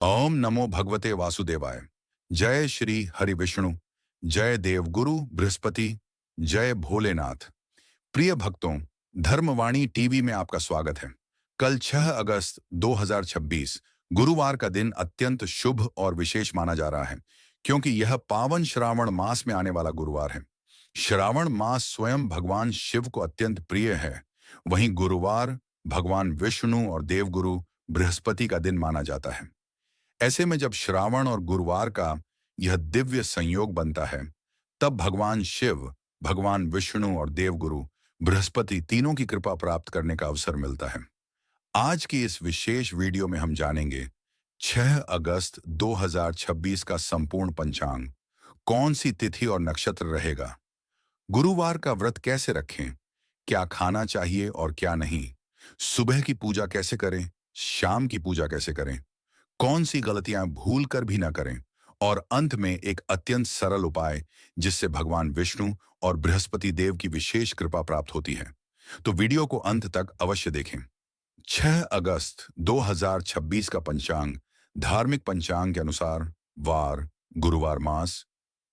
ओम नमो भगवते वासुदेवाय। जय श्री हरि विष्णु। जय देवगुरु बृहस्पति। जय भोलेनाथ। प्रिय भक्तों, धर्मवाणी टीवी में आपका स्वागत है। कल 6 अगस्त 2026 गुरुवार का दिन अत्यंत शुभ और विशेष माना जा रहा है, क्योंकि यह पावन श्रावण मास में आने वाला गुरुवार है। श्रावण मास स्वयं भगवान शिव को अत्यंत प्रिय है। वहीं गुरुवार भगवान विष्णु और देवगुरु बृहस्पति का दिन माना जाता है। ऐसे में जब श्रावण और गुरुवार का यह दिव्य संयोग बनता है, तब भगवान शिव, भगवान विष्णु और देवगुरु बृहस्पति तीनों की कृपा प्राप्त करने का अवसर मिलता है। आज की इस विशेष वीडियो में हम जानेंगे 6 अगस्त 2026 का संपूर्ण पंचांग, कौन सी तिथि और नक्षत्र रहेगा, गुरुवार का व्रत कैसे रखें, क्या खाना चाहिए और क्या नहीं, सुबह की पूजा कैसे करें, शाम की पूजा कैसे करें, कौन सी गलतियां भूल कर भी ना करें, और अंत में एक अत्यंत सरल उपाय जिससे भगवान विष्णु और बृहस्पति देव की विशेष कृपा प्राप्त होती है। तो वीडियो को अंत तक अवश्य देखें। 6 अगस्त 2026 का पंचांग धार्मिक पंचांग के अनुसार वार गुरुवार, मास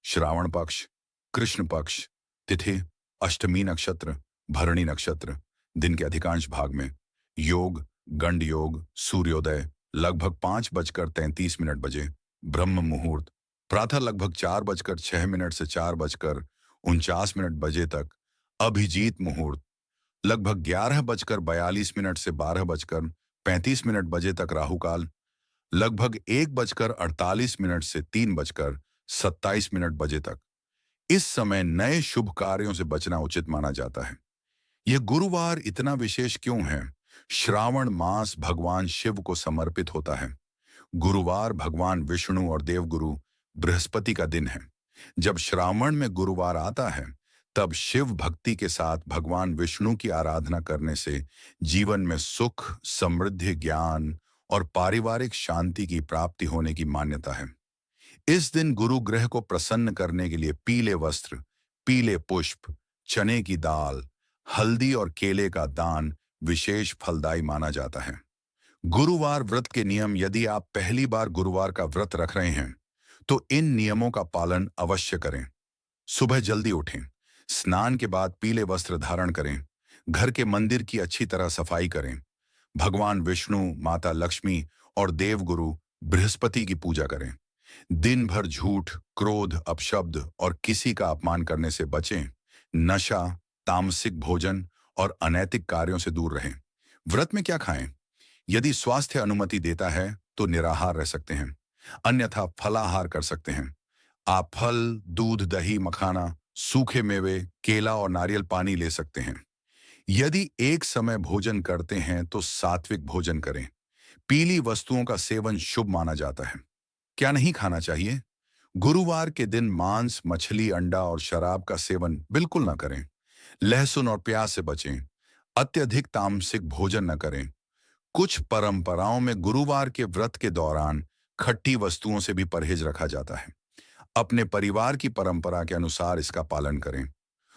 श्रावण पक्ष, कृष्ण पक्ष, तिथि अष्टमी नक्षत्र, भरणी नक्षत्र, दिन के अधिकांश भाग में योग गंड योग, सूर्योदय लगभग 5:33 बजे, ब्रह्म मुहूर्त प्रातः लगभग 4:06 से 4:49 बजे तक, अभिजीत मुहूर्त लगभग 11:42 से 12:35 बजे तक, राहुकाल लगभग 1:48 से 3:27 बजे तक। इस समय नए शुभ कार्यों से बचना उचित माना जाता है। यह गुरुवार इतना विशेष क्यों है? श्रावण मास भगवान शिव को समर्पित होता है। गुरुवार भगवान विष्णु और देवगुरु बृहस्पति का दिन है। जब श्रावण में गुरुवार आता है, तब शिव भक्ति के साथ भगवान विष्णु की आराधना करने से जीवन में सुख, समृद्धि, ज्ञान और पारिवारिक शांति की प्राप्ति होने की मान्यता है। इस दिन गुरु ग्रह को प्रसन्न करने के लिए पीले वस्त्र, पीले पुष्प, चने की दाल, हल्दी और केले का दान विशेष फलदायी माना जाता है। गुरुवार व्रत के नियम: यदि आप पहली बार गुरुवार का व्रत रख रहे हैं, तो इन नियमों का पालन अवश्य करें। सुबह जल्दी उठें, स्नान के बाद पीले वस्त्र धारण करें, घर के मंदिर की अच्छी तरह सफाई करें, भगवान विष्णु, माता लक्ष्मी और देवगुरु बृहस्पति की पूजा करें। दिन भर झूठ, क्रोध, अपशब्द और किसी का अपमान करने से बचें। नशा, तामसिक भोजन और अनैतिक कार्यों से दूर रहें। व्रत में क्या खाएं? यदि स्वास्थ्य अनुमति देता है तो निराहार रह सकते हैं, अन्यथा फलाहार कर सकते हैं। आप फल, दूध, दही, मखाना, सूखे मेवे, केला और नारियल पानी ले सकते हैं। यदि एक समय भोजन करते हैं तो सात्विक भोजन करें। पीली वस्तुओं का सेवन शुभ माना जाता है। क्या नहीं खाना चाहिए? गुरुवार के दिन मांस, मछली, अंडा और शराब का सेवन बिल्कुल न करें। लहसुन और प्याज से बचें। अत्यधिक तामसिक भोजन न करें। कुछ परंपराओं में गुरुवार के व्रत के दौरान खट्टी वस्तुओं से भी परहेज रखा जाता है। अपने परिवार की परंपरा के अनुसार इसका पालन करें।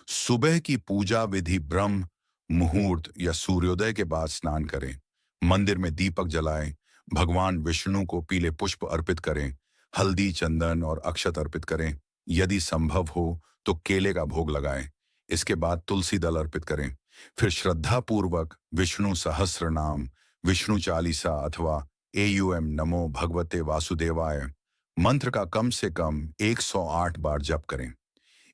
सुबह की पूजा विधि: ब्रह्म मुहूर्त या सूर्योदय के बाद स्नान करें, मंदिर में दीपक जलाएं, भगवान विष्णु को पीले पुष्प अर्पित करें, हल्दी, चंदन और अक्षत अर्पित करें। यदि संभव हो तो केले का भोग लगाएं। इसके बाद तुलसी दल अर्पित करें। फिर श्रद्धापूर्वक विष्णु सहस्त्र नाम, विष्णु चालीसा अथवा एयूएम नमो भगवते वासुदेवाय मंत्र का कम से कम 108 बार जप करें।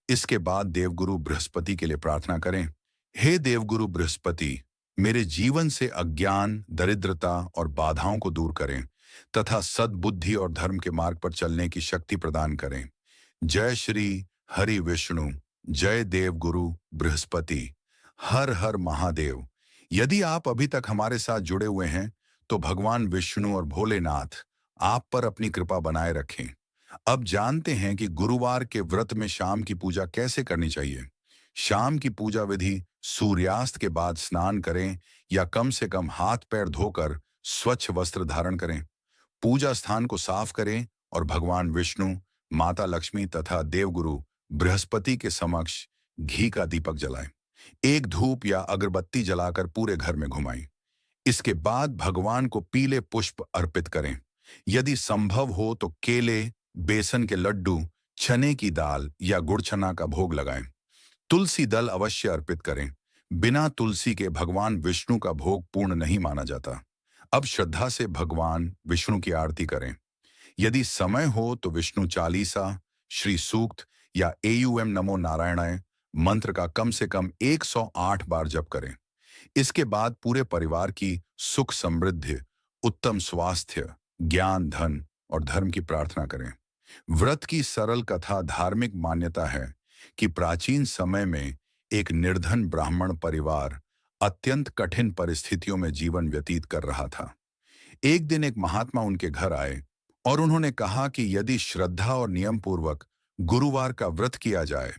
इसके बाद देवगुरु बृहस्पति के लिए प्रार्थना करें। हे देवगुरु बृहस्पति, मेरे जीवन से अज्ञान, दरिद्रता और बाधाओं को दूर करें तथा सद्बुद्धि और धर्म के मार्ग पर चलने की शक्ति प्रदान करें। जय श्री हरि विष्णु। जय देवगुरु बृहस्पति। हर हर महादेव। यदि आप अभी तक हमारे साथ जुड़े हुए हैं, तो भगवान विष्णु और भोलेनाथ आप पर अपनी कृपा बनाए रखें। अब जानते हैं कि गुरुवार के व्रत में शाम की पूजा कैसे करनी चाहिए। शाम की पूजा विधि: सूर्यास्त के बाद स्नान करें या कम से कम हाथ पैर धोकर स्वच्छ वस्त्र धारण करें। पूजा स्थान को साफ करें और भगवान विष्णु, माता लक्ष्मी तथा देवगुरु बृहस्पति के समक्ष घी का दीपक जलाएं। एक धूप या अगरबत्ती जलाकर पूरे घर में घुमाएं। इसके बाद भगवान को पीले पुष्प अर्पित करें। यदि संभव हो तो केले, बेसन के लड्डू, चने की दाल या गुड़ चना का भोग लगाएं। तुलसी दल अवश्य अर्पित करें। बिना तुलसी के भगवान विष्णु का भोग पूर्ण नहीं माना जाता। अब श्रद्धा से भगवान विष्णु की आरती करें। यदि समय हो तो विष्णु चालीसा, श्री सूक्त या एयूएम नमो नारायणाय मंत्र का कम से कम 108 बार जप करें। इसके बाद पूरे परिवार की सुख समृद्धि, उत्तम स्वास्थ्य, ज्ञान, धन और धर्म की प्रार्थना करें। व्रत की सरल कथा धार्मिक मान्यता है कि प्राचीन समय में एक निर्धन ब्राह्मण परिवार अत्यंत कठिन परिस्थितियों में जीवन व्यतीत कर रहा था। एक दिन एक महात्मा उनके घर आए और उन्होंने कहा कि यदि श्रद्धा और नियम पूर्वक गुरुवार का व्रत किया जाए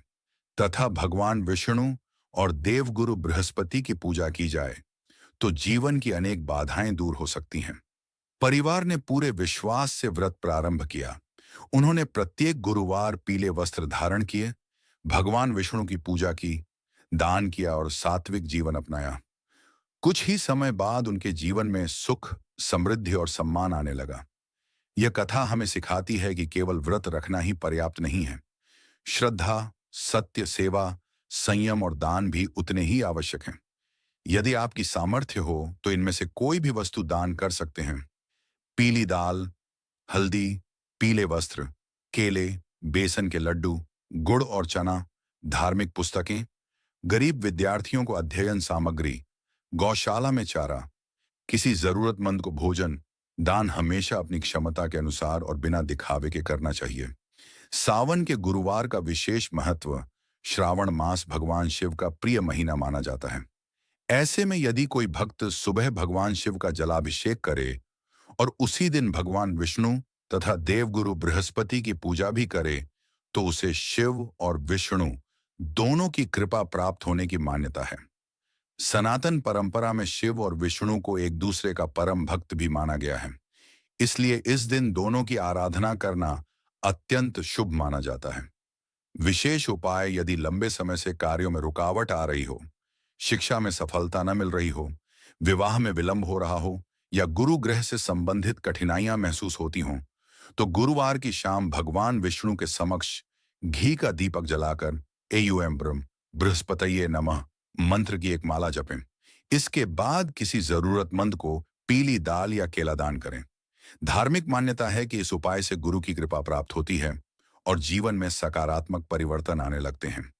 तथा भगवान विष्णु और देवगुरु बृहस्पति की पूजा की जाए तो जीवन की अनेक बाधाएं दूर हो सकती हैं। परिवार ने पूरे विश्वास से व्रत प्रारंभ किया। उन्होंने प्रत्येक गुरुवार पीले वस्त्र धारण किए, भगवान विष्णु की पूजा की, दान किया और सात्विक जीवन अपनाया। कुछ ही समय बाद उनके जीवन में सुख, समृद्धि और सम्मान आने लगा। यह कथा हमें सिखाती है कि केवल व्रत रखना ही पर्याप्त नहीं है। श्रद्धा, सत्य, सेवा, संयम और दान भी उतने ही आवश्यक हैं। यदि आपकी सामर्थ्य हो तो इनमें से कोई भी वस्तु दान कर सकते हैं। पीली दाल, हल्दी, पीले वस्त्र, केले, बेसन के लड्डू, गुड़ और चना, धार्मिक पुस्तकें, गरीब विद्यार्थियों को अध्ययन सामग्री, गौशाला में चारा, किसी जरूरतमंद को भोजन, दान हमेशा अपनी क्षमता के अनुसार और बिना दिखावे के करना चाहिए। सावन के गुरुवार का विशेष महत्व। श्रावण मास भगवान शिव का प्रिय महीना माना जाता है। ऐसे में यदि कोई भक्त सुबह भगवान शिव का जलाभिषेक करे और उसी दिन भगवान विष्णु तथा देवगुरु बृहस्पति की पूजा भी करे तो उसे शिव और विष्णु दोनों की कृपा प्राप्त होने की मान्यता है। सनातन परंपरा में शिव और विष्णु को एक दूसरे का परम भक्त भी माना गया है। इसलिए इस दिन दोनों की आराधना करना अत्यंत शुभ माना जाता है। विशेष उपाय। यदि लंबे समय से कार्यों में रुकावट आ रही हो, शिक्षा में सफलता न मिल रही हो, विवाह में विलंब हो रहा हो या गुरु ग्रह से संबंधित कठिनाइयां महसूस होती हों, तो गुरुवार की शाम भगवान विष्णु के समक्ष घी का दीपक जलाकर एयूएम ब्रह्म बृहस्पतये नमः मंत्र की एक माला जपें। इसके बाद किसी जरूरतमंद को पीली दाल या केला दान करें। धार्मिक मान्यता है कि इस उपाय से गुरु की कृपा प्राप्त होती है और जीवन में सकारात्मक परिवर्तन आने लगते हैं।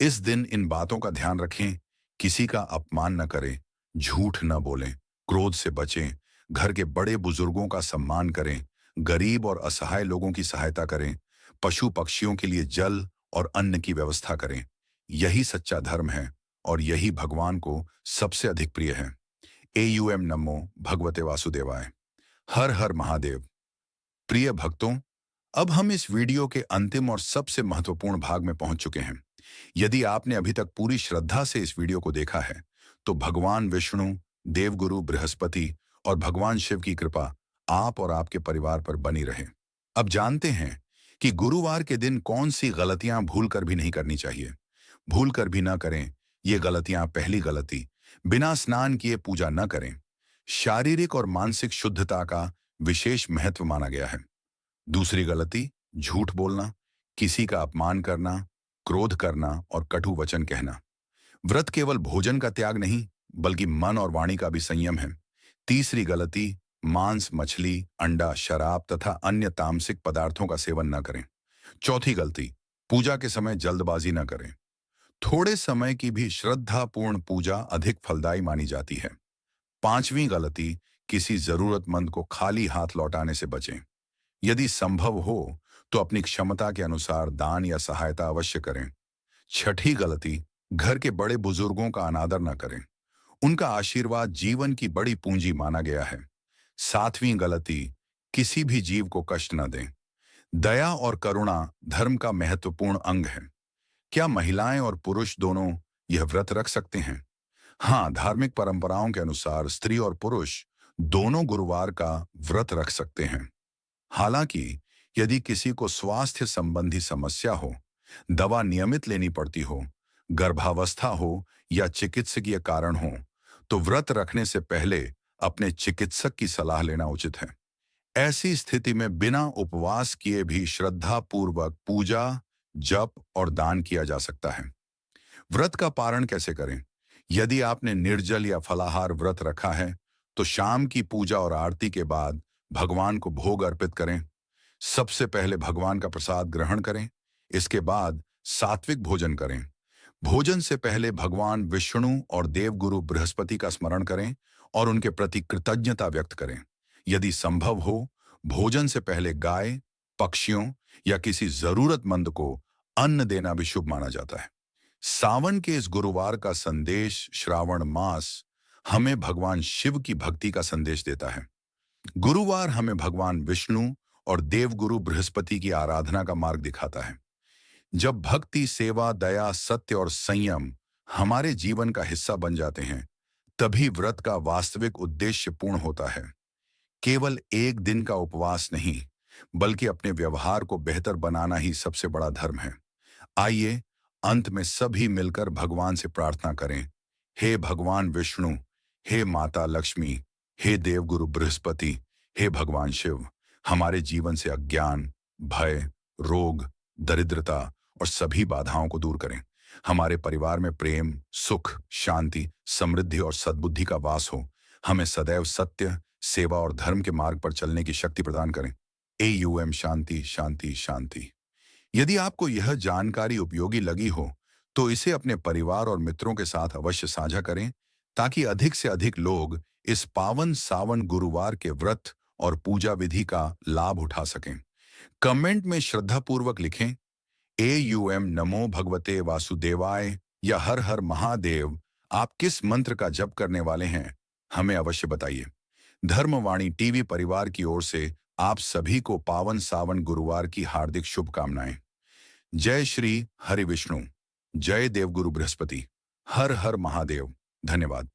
इस दिन इन बातों का ध्यान रखें। किसी का अपमान न करें, झूठ न बोलें, क्रोध से बचें, घर के बड़े बुजुर्गों का सम्मान करें, गरीब और असहाय लोगों की सहायता करें, पशु पक्षियों के लिए जल और अन्न की व्यवस्था करें। यही सच्चा धर्म है और यही भगवान को सबसे अधिक प्रिय है। एयूएम नमो भगवते वासुदेवाय। हर हर महादेव। प्रिय भक्तों, अब हम इस वीडियो के अंतिम और सबसे महत्वपूर्ण भाग में पहुंच चुके हैं। यदि आपने अभी तक पूरी श्रद्धा से इस वीडियो को देखा है तो भगवान विष्णु, देवगुरु बृहस्पति और भगवान शिव की कृपा आप और आपके परिवार पर बनी रहे। अब जानते हैं कि गुरुवार के दिन कौन सी गलतियां भूलकर भी नहीं करनी चाहिए। भूलकर भी ना करें ये गलतियां। पहली गलती, बिना स्नान किए पूजा न करें। शारीरिक और मानसिक शुद्धता का विशेष महत्व माना गया है। दूसरी गलती, झूठ बोलना, किसी का अपमान करना, क्रोध करना और कटु वचन कहना। व्रत केवल भोजन का त्याग नहीं बल्कि मन और वाणी का भी संयम है। तीसरी गलती, मांस, मछली, अंडा, शराब तथा अन्य तामसिक पदार्थों का सेवन न करें। चौथी गलती, पूजा के समय जल्दबाजी न करें। थोड़े समय की भी श्रद्धापूर्ण पूजा अधिक फलदायी मानी जाती है। पांचवीं गलती, किसी जरूरतमंद को खाली हाथ लौटाने से बचें। यदि संभव हो तो अपनी क्षमता के अनुसार दान या सहायता अवश्य करें। छठी गलती, घर के बड़े बुजुर्गों का अनादर न करें। उनका आशीर्वाद जीवन की बड़ी पूंजी माना गया है। सातवीं गलती, किसी भी जीव को कष्ट न दें। दया और करुणा धर्म का महत्वपूर्ण अंग है। क्या महिलाएं और पुरुष दोनों यह व्रत रख सकते हैं? हाँ, धार्मिक परंपराओं के अनुसार स्त्री और पुरुष दोनों गुरुवार का व्रत रख सकते हैं। हालांकि यदि किसी को स्वास्थ्य संबंधी समस्या हो, दवा नियमित लेनी पड़ती हो, गर्भावस्था हो या चिकित्सकीय कारण हो, तो व्रत रखने से पहले अपने चिकित्सक की सलाह लेना उचित है। ऐसी स्थिति में बिना उपवास किए भी श्रद्धा पूर्वक पूजा, जप और दान किया जा सकता है। व्रत का पारण कैसे करें? यदि आपने निर्जल या फलाहार व्रत रखा है, तो शाम की पूजा और आरती के बाद भगवान को भोग अर्पित करें। सबसे पहले भगवान का प्रसाद ग्रहण करें। इसके बाद सात्विक भोजन करें। भोजन से पहले भगवान विष्णु और देवगुरु बृहस्पति का स्मरण करें और उनके प्रति कृतज्ञता व्यक्त करें। यदि संभव हो, भोजन से पहले गाय, पक्षियों या किसी जरूरतमंद को अन्न देना भी शुभ माना जाता है। सावन के इस गुरुवार का संदेश, श्रावण मास हमें भगवान शिव की भक्ति का संदेश देता है। गुरुवार हमें भगवान विष्णु और देवगुरु बृहस्पति की आराधना का मार्ग दिखाता है। जब भक्ति, सेवा, दया, सत्य और संयम हमारे जीवन का हिस्सा बन जाते हैं, तभी व्रत का वास्तविक उद्देश्य पूर्ण होता है। केवल एक दिन का उपवास नहीं, बल्कि अपने व्यवहार को बेहतर बनाना ही सबसे बड़ा धर्म है। आइए अंत में सभी मिलकर भगवान से प्रार्थना करें। हे भगवान विष्णु, हे माता लक्ष्मी, हे देवगुरु बृहस्पति, हे भगवान शिव, हमारे जीवन से अज्ञान, भय, रोग, दरिद्रता और सभी बाधाओं को दूर करें। हमारे परिवार में प्रेम, सुख, शांति, समृद्धि और सद्बुद्धि का वास हो। हमें सदैव सत्य, सेवा और धर्म के मार्ग पर चलने की शक्ति प्रदान करें। AUM शांति शांति शांति। यदि आपको यह जानकारी उपयोगी लगी हो, तो इसे अपने परिवार और मित्रों के साथ अवश्य साझा करें, ताकि अधिक से अधिक लोग इस पावन सावन गुरुवार के व्रत और पूजा विधि का लाभ उठा सकें। कमेंट में श्रद्धापूर्वक लिखें AUM नमो भगवते वासुदेवाय या हर हर महादेव। आप किस मंत्र का जप करने वाले हैं, हमें अवश्य बताइए। धर्मवाणी टीवी परिवार की ओर से आप सभी को पावन सावन गुरुवार की हार्दिक शुभकामनाएं। जय श्री हरि विष्णु, जय देवगुरु बृहस्पति, हर हर महादेव। धन्यवाद।